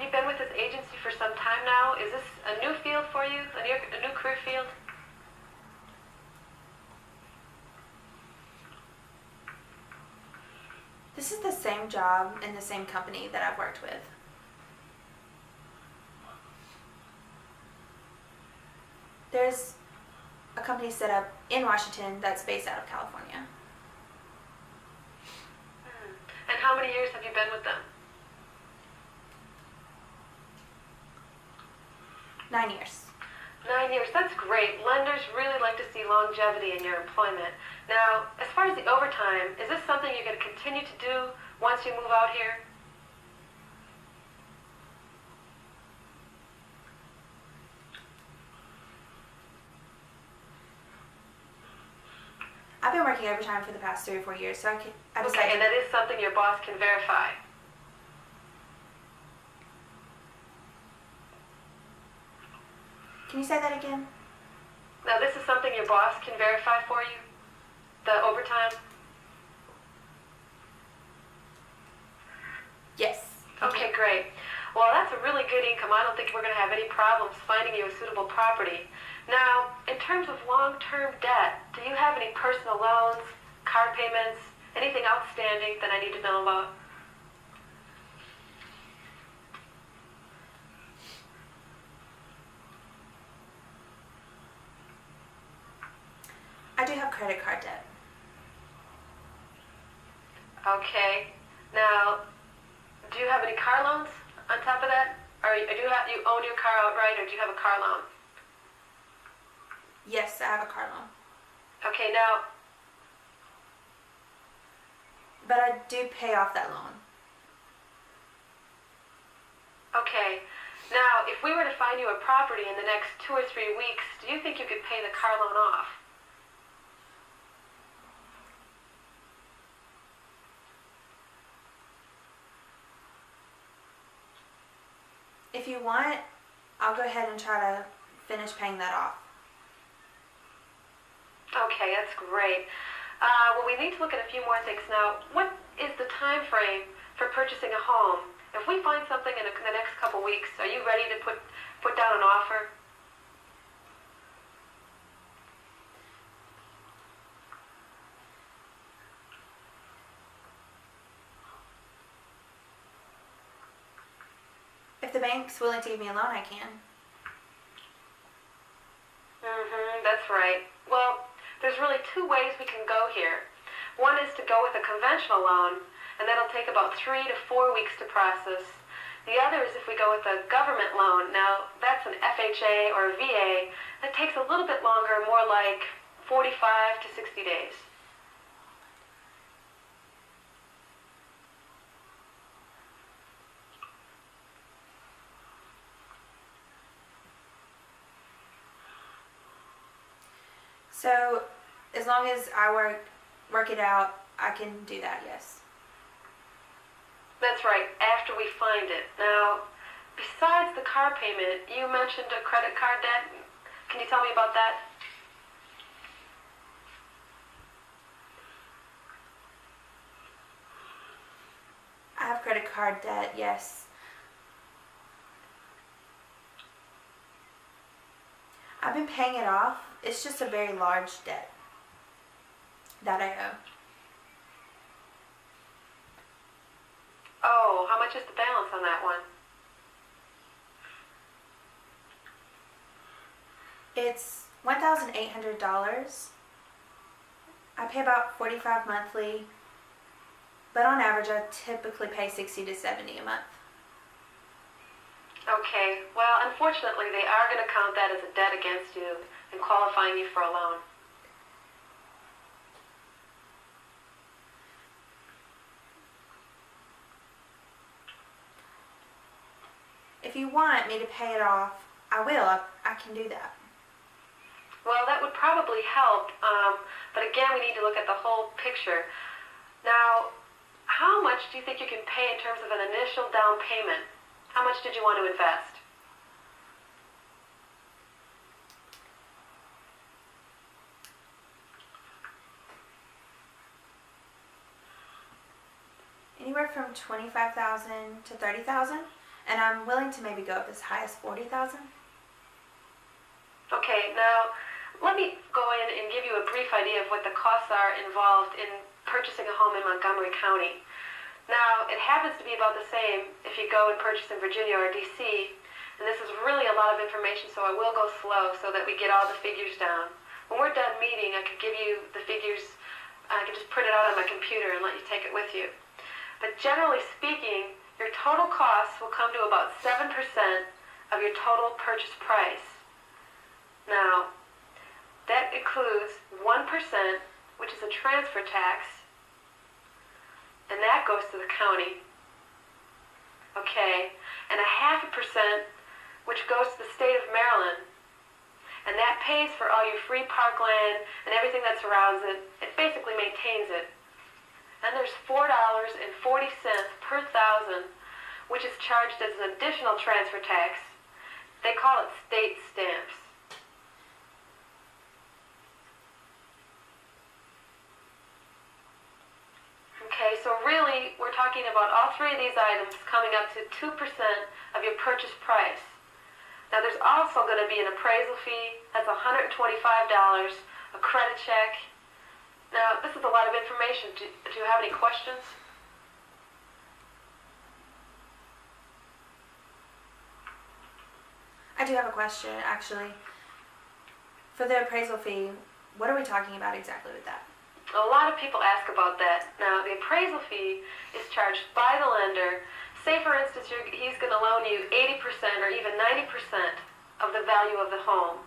you been with this agency for some time now? Is this a new field for you, a new career field? This is the same job in the same company that I've worked with. There's a company set up in Washington that's based out of California. And how many years have you been with them? 9 years. 9 years, that's great. Lenders really like to see longevity in your employment. Now, as far as the overtime, is this something you're going to continue to do once you move out here? I've been working overtime for the past 3 or 4 years, so I decided. Okay, and that is something your boss can verify. Can you say that again? Now, this is something your boss can verify for you? The overtime? Yes. Okay, great. Well, that's a really good income. I don't think we're going to have any problems finding you a suitable property. Now, in terms of long-term debt, do you have any personal loans, car payments, anything outstanding that I need to know about? I do have credit card debt. Okay. Now, do you have any car loans on top of that? Or do you own your car outright, or do you have a car loan? Yes, I have a car loan. Okay, now, But I do pay off that loan. okay. Now, if we were to find you a property in the next 2 or 3 weeks, do you think you could pay the car loan off? If you want, I'll go ahead and try to finish paying that off. Okay, that's great. Well, we need to look at a few more things now. What is the time frame for purchasing a home? If we find something in the next couple weeks, are you ready to put down an offer? If the bank's willing to give me a loan, I can. That's right. Well, there's really 2 ways we can go here. One is to go with a conventional loan, and that'll take about 3 to 4 weeks to process. The other is if we go with a government loan. Now, that's an FHA or a VA. That takes a little bit longer, more like 45 to 60 days. So, as long as I work it out, I can do that, yes. That's right, after we find it. Now, besides the car payment, you mentioned a credit card debt. Can you tell me about that? I have credit card debt, yes. I've been paying it off. It's just a very large debt that I owe. Oh, how much is the balance on that one? It's $1,800. I pay about $45 monthly, but on average I typically pay $60 to $70 a month. Okay, well, unfortunately, they are going to count that as a debt against you and qualifying you for a loan. If you want me to pay it off, I will. I can do that. Well, that would probably help, but again, we need to look at the whole picture. Now, how much do you think you can pay in terms of an initial down payment? How much did you want to invest? Anywhere from $25,000 to $30,000. and I'm willing to maybe go up as high as $40,000. Okay, now let me go in and give you a brief idea of what the costs are involved in purchasing a home in Montgomery County. Now, it happens to be about the same if you go and purchase in Virginia or DC, and this is really a lot of information, so I will go slow so that we get all the figures down. When we're done meeting, I could give you the figures. I could just print it out on my computer and let you take it with you. But generally speaking, your total costs will come to about 7% of your total purchase price. Now, that includes 1%, which is a transfer tax, and that goes to the county. Okay, and 0.5%, which goes to the state of Maryland, and that pays for all your free parkland and everything that surrounds it. It basically maintains it. And there's $4.40 per thousand, which is charged as an additional transfer tax. They call it state stamps. Okay, so really, we're talking about all three of these items coming up to 2% of your purchase price. Now, there's also going to be an appraisal fee. That's $125, a credit check. Now, this is a lot of information. Do you have any questions? I do have a question, actually. For the appraisal fee, what are we talking about exactly with that? A lot of people ask about that. Now, the appraisal fee is charged by the lender. Say, for instance, he's going to loan you 80% or even 90% of the value of the home.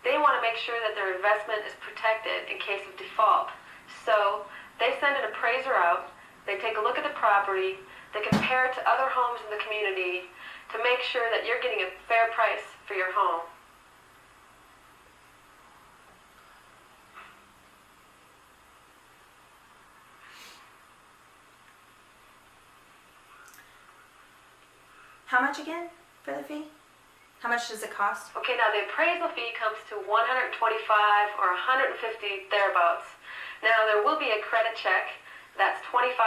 They want to make sure that their investment is protected in case of default. So they send an appraiser out. They take a look at the property. They compare it to other homes in the community to make sure that you're getting a fair price for your home. How much again for the fee? How much does it cost? Okay, now the appraisal fee comes to $125 or $150 thereabouts. Now there will be a credit check. That's $25.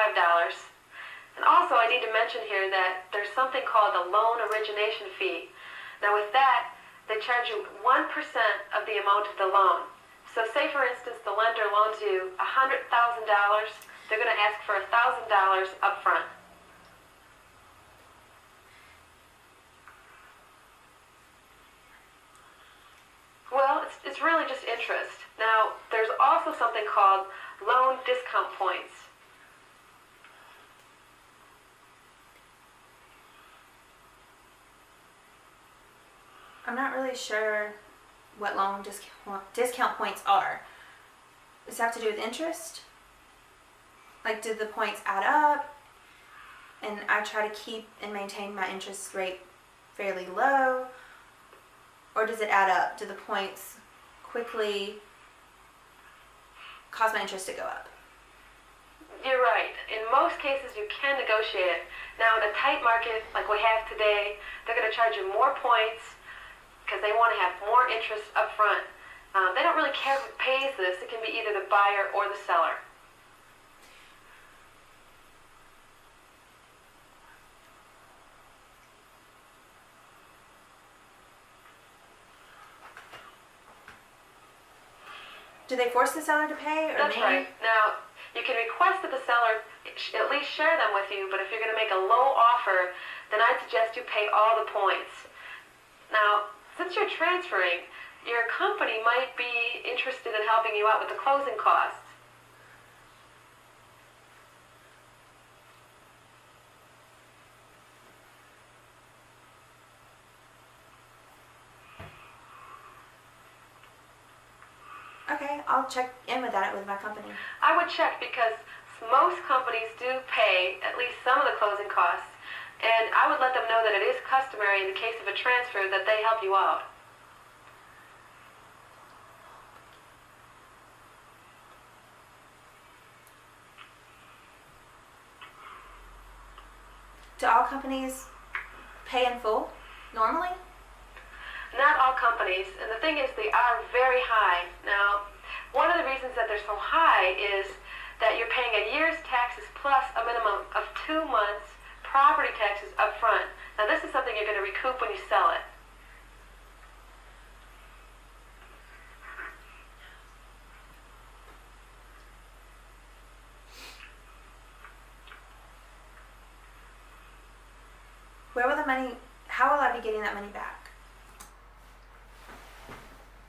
And also I need to mention here that there's something called a loan origination fee. Now with that, they charge you 1% of the amount of the loan. So say for instance the lender loans you $100,000, they're going to ask for $1,000 up front. Well, it's really just interest. Now, there's also something called loan discount points. I'm not really sure what loan discount points are. Does it have to do with interest? Like, did the points add up and I try to keep and maintain my interest rate fairly low? Or does it add up? Do the points quickly cause my interest to go up? You're right. In most cases, you can negotiate it. Now, in a tight market like we have today, they're going to charge you more points because they want to have more interest up front. They don't really care who pays this. It can be either the buyer or the seller. Do they force the seller to pay, or That's me? right. Now, you can request that the seller at least share them with you, but if you're going to make a low offer, then I'd suggest you pay all the points. Now, since you're transferring, your company might be interested in helping you out with the closing costs. Okay, I'll check in with that with my company. I would check because most companies do pay at least some of the closing costs, and I would let them know that it is customary in the case of a transfer that they help you out. Do all companies pay in full normally? Not all companies, and the thing is they are very high. Now, one of the reasons that they're so high is that you're paying a year's taxes plus a minimum of 2 months property taxes up front. Now Now this is something you're going to recoup when you sell it. Where will the money, how will I be getting that money back?